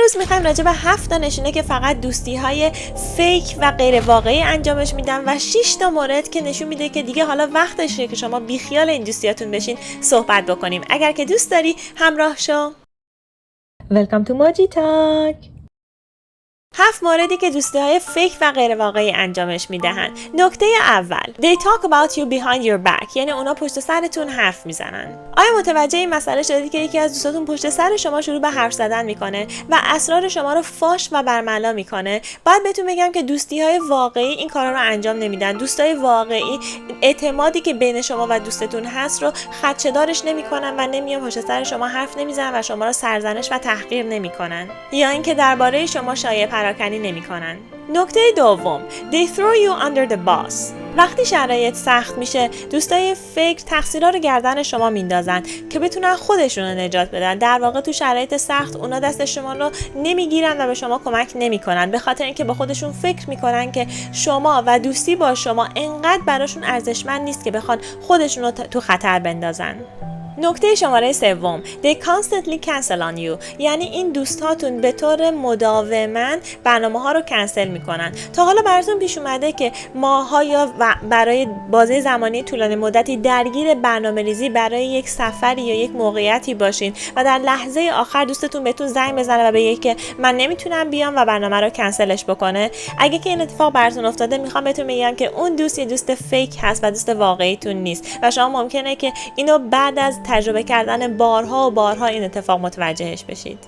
امروز میخوایم راجع به 7 تا نشونه که فقط دوستی‌های فیک و غیر واقعی انجامش میدن و 6 تا مورد که نشون میده که دیگه حالا وقتشه که شما بیخیال این دوستیاتون بشین صحبت بکنیم. اگر که دوست داری همراه شو. Welcome to Moji Talk. 7 موردی که دوستی‌های فیک و غیر واقعی انجامش میدهن. نکته اول، they talk about you behind your back، یعنی اونا پشت سرتون حرف میزنن. آیا متوجه این مسئله شدید که یکی از دوستاتون پشت سر شما شروع به حرف زدن میکنه و اسرار شما رو فاش و برملا میکنه؟ باید بهتون بگم که دوستی‌های واقعی این کارا رو انجام نمیدن. دوستای واقعی اعتمادی که بین شما و دوستتون هست رو خدشه‌دارش نمیکنن و نمیان پشت سر شما حرف نمیزنن و شما رو سرزنش و تحقیر نمیکنن، یا اینکه درباره شما شایعه پراکنی نمیکنن. نکته دوم، they throw you under the bus. وقتی شرایط سخت میشه، دوستای فیک تقصیرها رو گردن شما میندازن که بتونن خودشون رو نجات بدن. در واقع تو شرایط سخت اونا دست شما رو نمیگیرن و به شما کمک نمیکنن، به خاطر اینکه با خودشون فکر میکنن که شما و دوستی با شما انقدر براشون ارزشمند نیست که بخوان خودشون رو تو خطر بندازن. نکته شماره سوم، they constantly cancel on you، یعنی این دوستاتون به طور مداوما برنامه‌ها رو کنسل میکنن. تا حالا براتون پیش اومده که ماها یا برای بازه زمانی طولانی مدتی درگیر برنامه‌ریزی برای یک سفری یا یک موقعیتی باشین و در لحظه آخر دوستتون بهتون زنگ بزنه و بگه که من نمیتونم بیام و برنامه رو کنسلش بکنه؟ اگه که این اتفاق براتون افتاده، میخوام بهتون بگم که اون دوست یه دوست فیک هست و دوست واقعیتون نیست و شما ممکنه که اینو بعد از تجربه کردن بارها و بارها این اتفاق متوجهش بشید.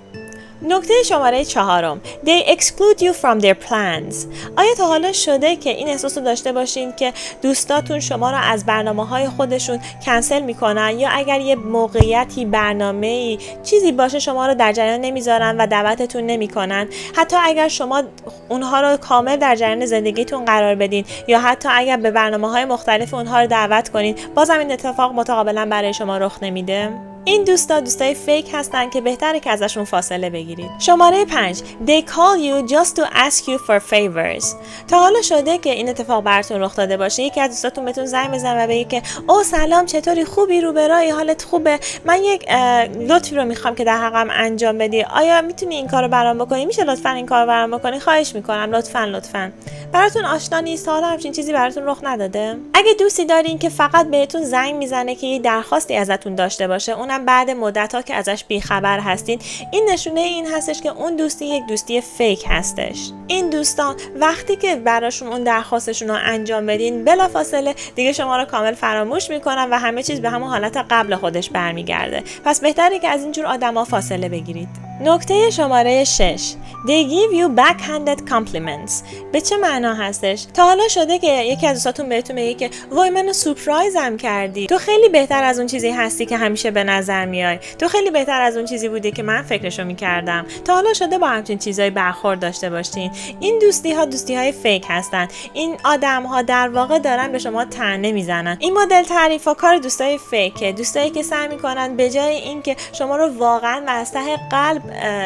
نکته شماره 4، they exclude you from their plans. آیا تا حالا شده که این احساس رو داشته باشین که دوستاتون شما رو از برنامه‌های خودشون کنسل میکنن، یا اگر یه موقعیتی، برنامه‌ای، چیزی باشه شما رو در جریان نمیذارن و دعوتتون نمیکنن، حتی اگر شما اونها رو کامل در جریان زندگیتون قرار بدین یا حتی اگر به برنامه‌های مختلف اونها رو دعوت کنین، بازم این اتفاق متقابلا برای شما رخ نمیده. این دوستای فیک هستن که بهتره که ازشون فاصله بگیرید. شماره 5، they call you just to ask you for favors. تا حالا شده که این اتفاق براتون رخ داده باشه، یکی از دوستاتون بهتون زنگ بزنه و بگه که او سلام، چطوری، خوبی، رو به راهی، حالت خوبه، من یک لطفی رو میخوام که در حقم انجام بدی، آیا میتونی این کارو برام بکنی؟ میشه لطفا این کارو برام بکنی؟ خواهش میکنم، لطفا. براتون آشنا نیست؟ حالا همچین چیزی براتون رخ نداده؟ اگه دوستی دارین که فقط بهتون زنگ میزنه که یه درخواستی ازتون داشته باشه، اونم بعد مدت‌ها که ازش بیخبر هستین، این نشونه این هستش که اون دوستی یک دوستی فیک هستش. این دوستان وقتی که براشون اون درخواستشون رو انجام بدین، بلافاصله دیگه شما رو کامل فراموش میکنن و همه چیز به همون حالت قبل خودش برمیگرده. پس بهتره که از اینجور آدما فاصله بگیرید. نکته شماره 6، they give you backhanded compliments. به چه معنا هستش؟ تا حالا شده که یکی از دوستاتون بهتون بگه که وای منو سورپرایزم کردی، تو خیلی بهتر از اون چیزی هستی که همیشه به نظر میای، تو خیلی بهتر از اون چیزی بودی که من فکرشو میکردم. تا حالا شده با همچین چیزای برخورد داشته باشین؟ این دوستی‌های فیک هستن. این آدم‌ها در واقع دارن به شما طعنه میزنن. این مدل تعریف‌ها کار دوستای فیکه، دوستایی که سعی میکنن به جای اینکه شما رو واقعا و از ته قلب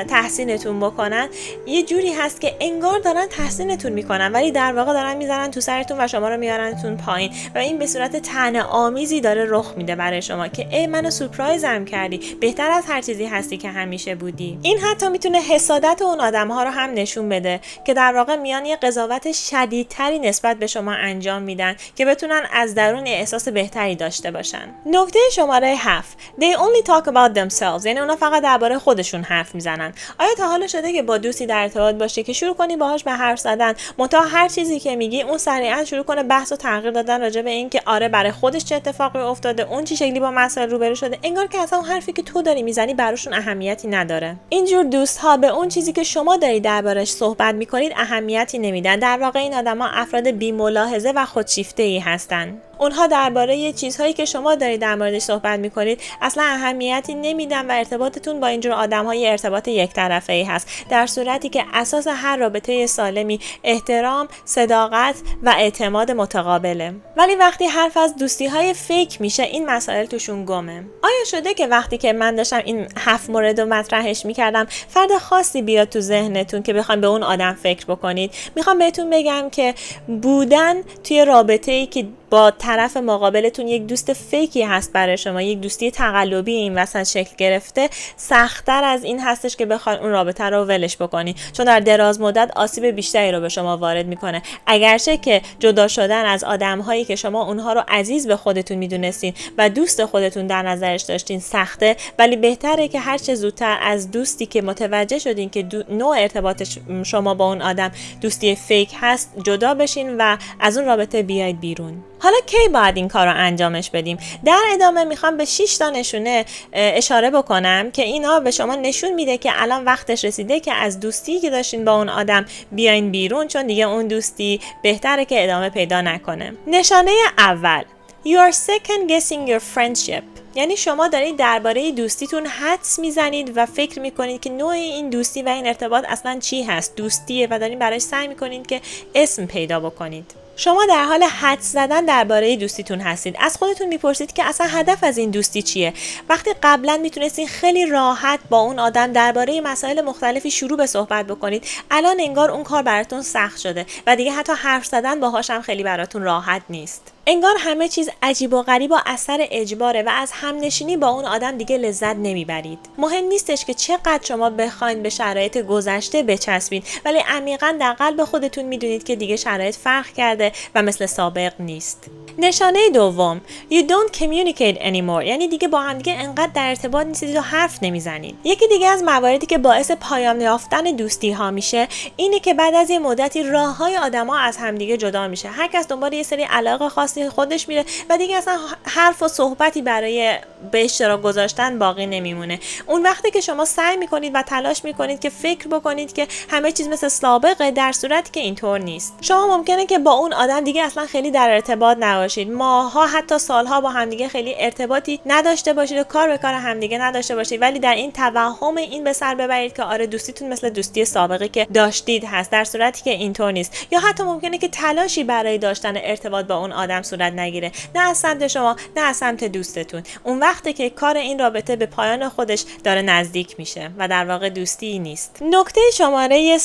تحسینتون بکنن، یه جوری هست که انگار دارن تحسینتون میکنن ولی در واقع دارن میزنن تو سرتون و شما رو میارنتون پایین و این به صورت طعنه آمیزی داره رخ میده برای شما که ای منو سورپرایزم کردی، بهتر از هر چیزی هستی که همیشه بودی. این حتی میتونه حسادت اون آدم‌ها رو هم نشون بده که در واقع میان یه قضاوت شدیدتری نسبت به شما انجام میدن که بتونن از درون احساس بهتری داشته باشن. نکته شماره 7، they only talk about themselves، یعنی اونا فقط درباره خودشون حرف میزنن. آیا تا حالا شده که با دوستی در ارتباط باشی که شروع کنی باهاش به حرف زدن، منتها هر چیزی که میگی اون سریعا شروع کنه بحث و تغییر دادن راجع به این که آره برای خودش چه اتفاقی افتاده، اون چه شکلی با مسائل روبرو شده، انگار که اصلا اون حرفی که تو داری میزنی براشون اهمیتی نداره. اینجور دوست‌ها به اون چیزی که شما دارید دربارش صحبت میکنید اهمیتی نمیدن. در واقع این آدم‌ها افراد بی‌ملاحظه و خودشیفته‌ای هستن. اونها درباره چیزهایی که شما دارید در موردش صحبت میکنید اصلا اهمیتی نمیدن و ارتباطتون با اینجور آدم‌های ارتباط یک طرفه‌ای هست، در صورتی که اساس هر رابطه سالمی احترام، صداقت و اعتماد متقابله. ولی وقتی حرف از دوستی‌های فیک میشه، این مسائل توشون گمه. آیا شده که وقتی که من داشتم این 7 مورد رو مطرحش میکردم، فرد خاصی بیاد تو ذهنتون که بخواید به اون آدم فکر بکنید؟ میخوام بهتون بگم که بودن توی رابطه‌ای که با طرف مقابلتون یک دوست فیکی هست برای شما، یک دوستی تقلبی این وسط شکل گرفته، سخت‌تر از این هستش که بخواید اون رابطه رو ولش بکنید، چون در دراز مدت آسیب بیشتری رو به شما وارد میکنه. اگرچه که جدا شدن از آدم‌هایی که شما اونها رو عزیز به خودتون میدونستین و دوست خودتون در نظرش داشتین سخته، ولی بهتره که هر چه زودتر از دوستی که متوجه شدین که نوع ارتباط شما با اون آدم دوستی فیک هست جدا بشین و از اون رابطه بیاید بیرون. حالا کی باید این کار رو انجامش بدیم؟ در ادامه میخوام به 6 تا نشونه اشاره بکنم که اینا به شما نشون میده که الان وقتش رسیده که از دوستی که داشتین با اون آدم بیاین بیرون، چون دیگه اون دوستی بهتره که ادامه پیدا نکنه. نشانه اول، You are second guessing your friendship. یعنی شما دارید درباره دوستیتون حدس میزنید و فکر میکنید که نوع این دوستی و این ارتباط اصلا چی هست، دوستیه، و دارید براش سعی میکنید که اسم پیدا بکنید. شما در حال حدس زدن درباره دوستیتون هستید. از خودتون میپرسید که اصلا هدف از این دوستی چیه؟ وقتی قبلا میتونستین خیلی راحت با اون آدم درباره مسائل مختلفی شروع به صحبت بکنید، الان انگار اون کار براتون سخت شده و دیگه حتی حرف زدن باهاش هم خیلی براتون راحت نیست. انگار همه چیز عجیب و غریب و اثر اجباره و از همنشینی با اون آدم دیگه لذت نمیبرید. مهم نیستش که چقدر شما بخواید به شرایط گذشته بچسبید، ولی عمیقاً در قلب خودتون میدونید که دیگه شرایط فرق کرده و مثل سابق نیست. نشانه دوم، You don't communicate anymore. یعنی دیگه با هم دیگه انقدر در ارتباط نیستید و حرف نمیزنید. یکی دیگه از مواردی که باعث پایان یافتن دوستی ها میشه اینه که بعد از یه مدتی راههای آدما از همدیگه جدا میشه. هر کس دنبال یه سری علاقه خاصی خودش میره و دیگه اصلا حرف و صحبتی برای به اشتراک گذاشتن باقی نمیمونه. اون وقتی که شما سعی میکنید و تلاش میکنید که فکر بکنید که همه چیز مثل سابقه، در صورتی که اینطور نیست. شما ممکنه که با اون آدم دیگه اصلا خیلی در ارتباط نباشید، ماها حتی سالها با همدیگه خیلی ارتباطی نداشته باشید و کار به کار همدیگه نداشته باشید، ولی در این توهم این به سر ببرید که آره دوستیتون مثل دوستی سابقه که داشتید هست، در صورتی که اینطور نیست. یا حتی ممکنه که تلاشی برای داشتن ارتباط با اون آدم صورت نگیره، نه از سمت شما نه از سمت دوستتون. اون وقتی که کار این رابطه به پایان خودش داره نزدیک میشه و در واقع دوستی نیست. نکته شماره 3،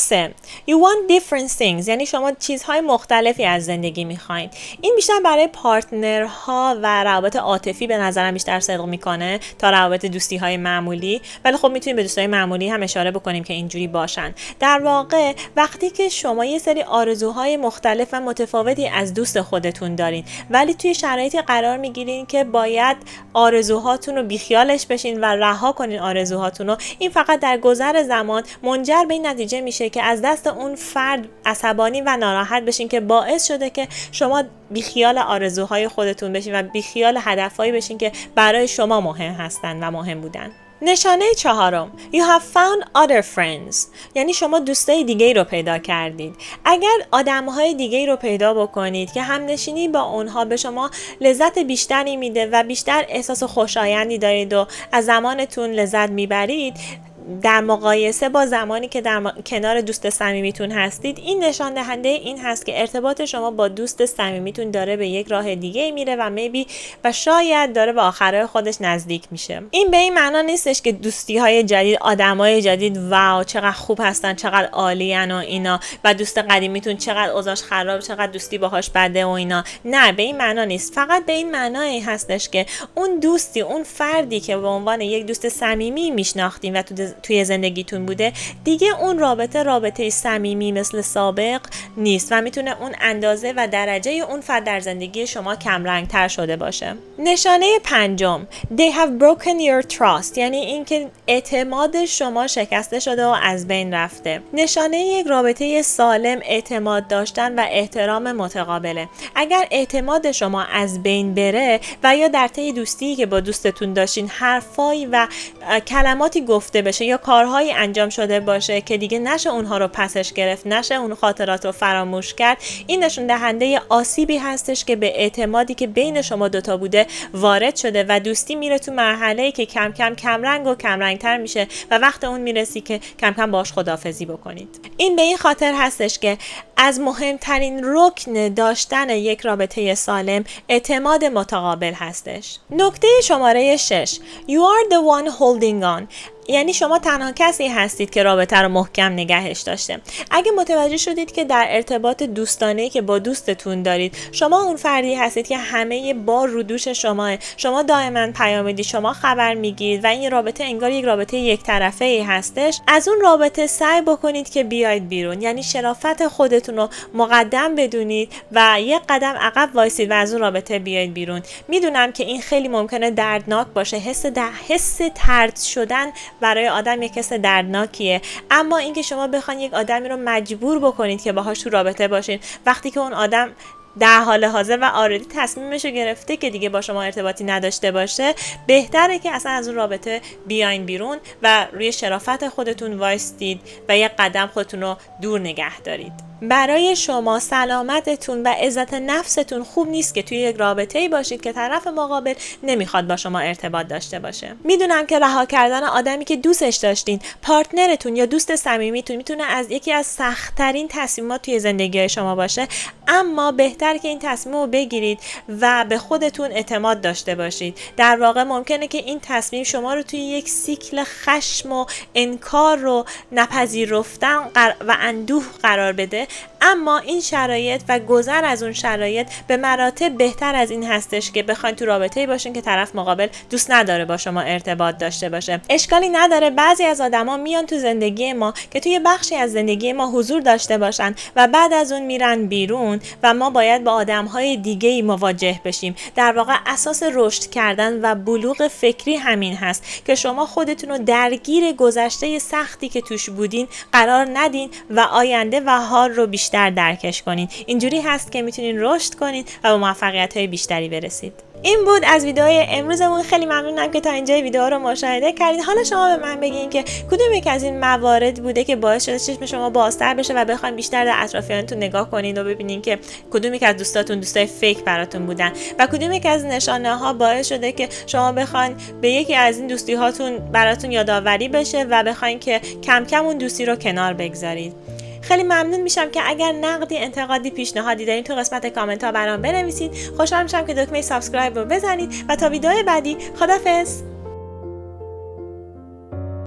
You want different things. یعنی شما چیزهای مختلفی از زندگی میخواید. این بیشتر برای پارتنرها و روابط عاطفی به نظرم بیشتر صدق میکنه تا روابط دوستی های معمولی، ولی خب میتونیم به دوستای معمولی هم اشاره بکنیم که اینجوری باشن. در واقع وقتی که شما یه سری آرزوهای مختلف و متفاوتی از دوست خودتون دارین، ولی توی شرایطی قرار میگیرین که باید آرزوهاتون رو بیخیالش بشین و رها کنین آرزوهاتون رو، این فقط در گذر زمان منجر به این نتیجه میشه که از دست اون فرد عصبانی و ناراحت بشین که باعث شده که شما بیخیال آرزوهای خودتون بشین و بیخیال هدفهایی بشین که برای شما مهم هستن و مهم بودن. نشانه 4، You have found other friends. یعنی شما دوستای دیگه‌ای رو پیدا کردید. اگر آدم‌های دیگه‌ای رو پیدا بکنید که همنشینی با اونها به شما لذت بیشتری میده و بیشتر احساس خوشایندی دارید و از زمانتون لذت میبرید، در مقایسه با زمانی که در کنار دوست صمیمیتون هستید، این نشان دهنده این هست که ارتباط شما با دوست صمیمیتون داره به یک راه دیگه میره و و شاید داره به آخرای خودش نزدیک میشه. این به این معنا نیستش که دوستی های جدید، آدمای جدید واو چقدر خوب هستن، چقدر عالیان و اینا، و دوست قدیمیتون چقدر اوضاعش خراب، چقدر دوستی باهاش بده و اینا. نه، به این معنا نیست. فقط به این معنای هستش که اون دوستی، اون فردی که به عنوان یک دوست صمیمی میشناختین و توی زندگیتون بوده، دیگه اون رابطه صمیمی مثل سابق نیست و میتونه اون اندازه و درجه اون فرد در زندگی شما کم رنگ تر شده باشه. نشانه 5، They have broken your trust. یعنی اینکه اعتماد شما شکسته شده و از بین رفته. نشانه یک رابطه سالم اعتماد داشتن و احترام متقابله. اگر اعتماد شما از بین بره و یا در طی دوستی که با دوستتون داشتین حرفایی و کلماتی گفته بشه یا کارهایی انجام شده باشه که دیگه نشه اونها رو پسش گرفت، نشه اون خاطرات رو فراموش کرد، این نشون دهنده آسیبی هستش که به اعتمادی که بین شما دوتا بوده وارد شده و دوستی میره تو مرحله‌ای که کم کم کم رنگ و کم رنگتر میشه و وقت اون میرسی که کم کم باش خداحافظی بکنید. این به این خاطر هستش که از مهمترین رکن داشتن یک رابطه سالم اعتماد متقابل هستش. نکته شماره 6، You are the one holding on. یعنی شما تنها کسی هستید که رابطه رو محکم نگهش داشته. اگه متوجه شدید که در ارتباط دوستانه‌ای که با دوستتون دارید شما اون فردی هستید که همه بار رو دوش شماه، شما دائما پیام میدید، شما خبر میگیرید و این رابطه انگار یک رابطه یک طرفه‌ای هستش، از اون رابطه سعی بکنید که بیاید بیرون. یعنی شرافت خودتون رو مقدم بدونید و یک قدم عقب وایسید و از اون رابطه بیاید بیرون. میدونم که این خیلی ممکنه دردناک باشه، حس طرد شدن برای آدم یک حس دردناکیه، اما اینکه شما بخواید یک آدمی رو مجبور بکنید که باهاش تو رابطه باشین وقتی که اون آدم در حال حاضر و آردی تصمیمش رو گرفته که دیگه با شما ارتباطی نداشته باشه، بهتره که اصلا از اون رابطه بیاین بیرون و روی شرافت خودتون وایستید و یک قدم خودتون رو دور نگه دارید. برای شما سلامتتون و عزت نفستون خوب نیست که توی یک رابطه‌ای باشید که طرف مقابل نمیخواد با شما ارتباط داشته باشه. میدونم که رها کردن آدمی که دوستش داشتین، پارتنرتون یا دوست صمیمیتون، میتونه از یکی از سخت‌ترین تصمیمات توی زندگی شما باشه، اما بهتر که این تصمیم رو بگیرید و به خودتون اعتماد داشته باشید. در واقع ممکنه که این تصمیم شما رو توی یک سیکل خشم و انکار رو نپذیرفتن و اندوه قرار بده، اما این شرایط و گذر از اون شرایط به مراتب بهتر از این هستش که بخواید تو رابطه‌ای باشین که طرف مقابل دوست نداره با شما ارتباط داشته باشه. اشکالی نداره بعضی از آدما میان تو زندگی ما که توی بخشی از زندگی ما حضور داشته باشن و بعد از اون میرن بیرون و ما باید با آدم‌های دیگه‌ای مواجه بشیم. در واقع اساس رشد کردن و بلوغ فکری همین هست که شما خودتون رو درگیر گذشته سختی که توش بودین قرار ندین و آینده و حال رو بیشتر درکش کنین. اینجوری هست که میتونین رشد کنین و به موفقیت‌های بیشتری برسید. این بود از ویدیوی امروزمون. خیلی ممنونم که تا اینجای ویدیو رو مشاهده کردید. حالا شما به من بگین که کدوم یک از این موارد بوده که باعث شده چشم شما بازتر بشه و بخواید بیشتر در اطرافیانتون نگاه کنید و ببینین که کدوم یک از دوستاتون دوستای فیک براتون بودن و کدوم یک از نشانه‌ها باعث شده که شما بخواید به یکی از این دوستی هاتون براتون یادآوری بشه و بخواید که کم کم اون دوستی رو کنار بگذارید. خیلی ممنون میشم که اگر نقدی، انتقادی، پیشنهادی دارین تو قسمت کامنت ها برام بنویسید. خوشحال میشم که دکمه سابسکرایب رو بزنید و تا ویدیو بعدی خدافظ.